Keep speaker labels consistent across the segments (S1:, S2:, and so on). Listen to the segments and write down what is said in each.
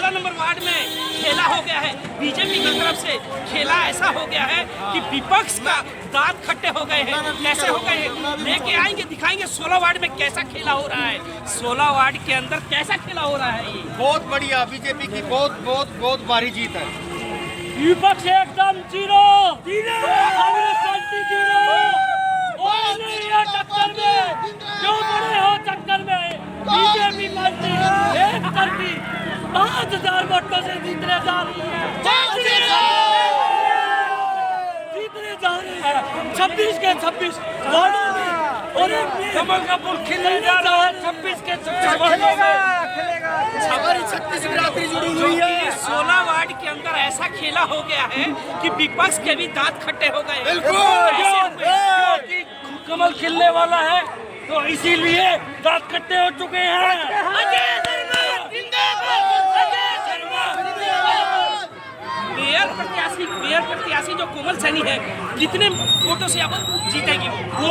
S1: 16 number ward में खेला हो गया है बीजेपी की तरफ से। खेला ऐसा हो गया है कि विपक्ष का दांत खट्टे हो गए हैं। कैसे हो गए हैं लेके आएंगे, दिखाएंगे 16 वार्ड में कैसा खेला हो रहा है। 16 वार्ड के अंदर कैसा खेला हो रहा है। ये
S2: बहुत बढ़िया, बीजेपी की बहुत भारी जीत है।
S3: विपक्ष एकदम जीरो, कांग्रेस पार्टी जीरो। और नहीं है टक्कर में, क्यों बड़े हो टक्कर में। बीजेपी पार्टी एक तरफी 5000 वोटों से जीतने जा रही है। जीतने जा रही है 26 के 26 वार्डों में। और कमल का पुल खिलने जा रहा है 26 के 26 वार्डों में।
S2: हमारी 36 बिरादरी जुड़ी हुई है।
S1: 16 वार्ड के अंदर ऐसा खेला हो गया है कि विपक्ष के भी दांत खट्टे हो गए।
S3: क्योंकि कमल खिलने वाला है तो इसीलिए दांत खट्टे हो चुके हैं।
S1: मेयर प्रत्याशी जो कोमल सैनी है, कितने वोटों से अब जीतेगी वो?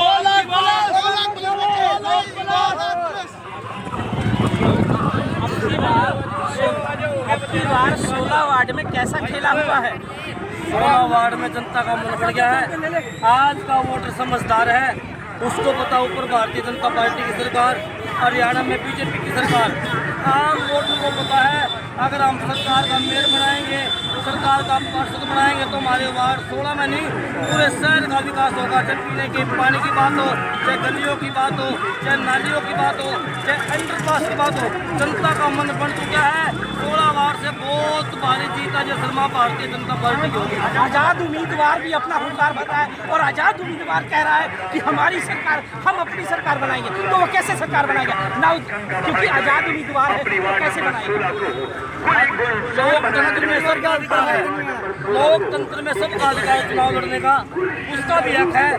S1: अब की बार 16 वार्ड में कैसा खेला हुआ है।
S3: 16 वार्ड में जनता का मन बढ़ गया है। आज का वोटर समझदार है, उसको पता ऊपर भारतीय जनता पार्टी की सरकार, हरियाणा में बीजेपी की सरकार। आम वोटर को पता है अगर हम सरकार का मेयर बनाएंगे, सरकार का पार्षद बनाएंगे तो हमारे वार्ड 16 में नहीं पूरे शहर का विकास होगा। चाहे पीने के पानी की बात हो, चाहे गलियों की बात हो, चाहे नालियों की बात हो, चाहे अंडरपास की बात हो, जनता का मन बन चुका है। 16 वार्ड से बहुत भारी जीत है जो शर्मा भारतीय जनता पार्टी की होगी।
S1: आजाद उम्मीदवार भी अपना हुंकार बताया और आजाद उम्मीदवार कह रहा है कि हमारी सरकार, हम अपनी सरकार बनाएंगे। तो वो कैसे सरकार बनाएगा ना, क्योंकि आजाद उम्मीदवार है तो कैसे बनाएगा।
S3: लोकतंत्र में सबका अधिकार है, लोकतंत्र में सबका अधिकार चुनाव लड़ने का, उसका भी हक है।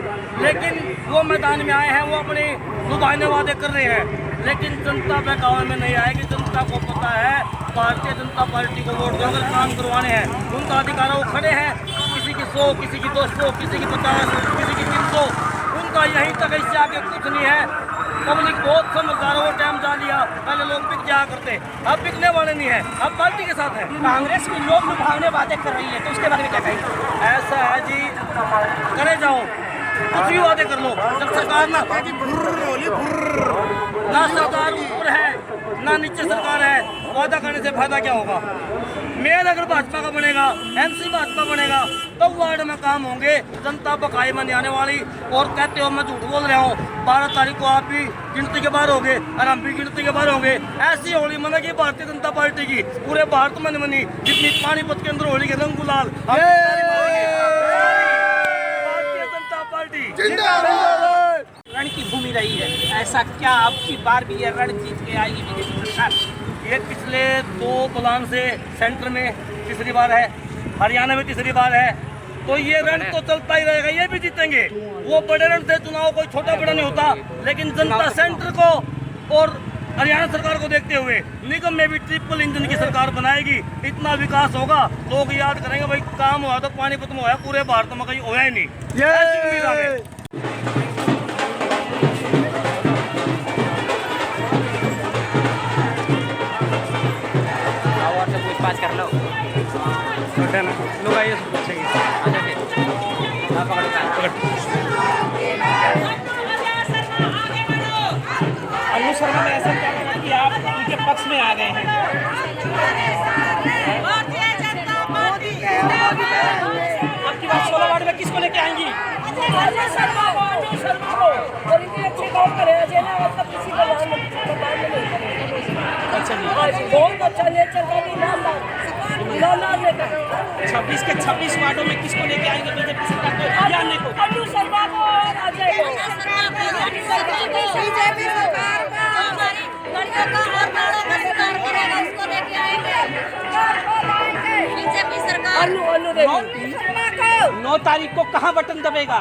S3: लेकिन वो मैदान में आए हैं, वो अपने लुभाने वादे कर रहे हैं, लेकिन जनता बहकावे में नहीं आएगी। जनता को पता है भारतीय जनता पार्टी को वोट अगर काम करवाने हैं उनका अधिकार, वो खड़े हैं। किसी की 100, किसी की 200, किसी की 50, किसी की 300, उनका यहीं तक, इससे आगे कुछ नहीं है। पब्लिक बहुत समझदार है, वो टाइम जा लिया, पहले लोग बिक जाया करते, अब बिकने वाले नहीं है, अब पार्टी के साथ है।
S1: कांग्रेस की लोग लुभावने वादे कर रही है तो उसके बारे में क्या कहेंगे।
S3: ऐसा है जी, करे जाओ, कुछ भी वादे कर लो, जब सरकार ना सरकार ऊपर है ना नीचे सरकार है, वादा करने से फायदा क्या होगा। मेयर अगर भाजपा का बनेगा, एमसी भाजपा बनेगा तो वार्ड में काम होंगे, जनता बकाये में नहीं आने वाली। और कहते हो मैं झूठ बोल रहा हूँ, 12 तारीख को आप भी गिनती के बाहर होंगे और हम भी गिनती के बाहर होंगे। ऐसी होली मनेगी भारतीय जनता पार्टी की, पूरे भारत में मनी जितनी पानीपत के अंदर होली के रंग गुलाल। भारतीय जनता पार्टी
S1: रण की भूमि रही है, ऐसा क्या अब की बार भी ये रण जीत के आएगी बीजेपी सरकार।
S3: ये पिछले 2 प्लान से सेंटर में तीसरी बार है, हरियाणा में तीसरी बार है, तो ये रण तो चलता ही रहेगा, ये भी जीतेंगे। वो बड़े रण से चुनाव कोई छोटा बड़ा नहीं होता, लेकिन जनता सेंटर को और हरियाणा सरकार को देखते हुए निगम में भी ट्रिपल इंजन की सरकार बनाएगी। इतना विकास होगा, लोग याद करेंगे भाई काम हुआ तो पानीपत में हुआ, पूरे भारत में कहीं होया ही नहीं। ऐसी उम्मीद आ गई।
S1: बात कर लो
S3: लोग आइए,
S1: अच्छा फिर अनु शर्मा ने ऐसा क्या कहा कि आप उनके पक्ष में आ गए हैं। आपकी बात 16 वार्ड में किसको लेके आएंगी। अच्छा जी,
S4: बहुत अच्छा नेचर का भी
S1: 26 के 26 वार्डों में किसको लेके आएंगे बीजेपी सरकार को या अन्य को।
S4: अनु शर्मा को और अजय को। बीजेपी सरकार का हमारी लड़कियों का और बड़ों का सुधार करेगा, उसको लेके आएंगे बीजेपी सरकार। अनु
S1: 9 तारीख को कहाँ बटन दबेगा।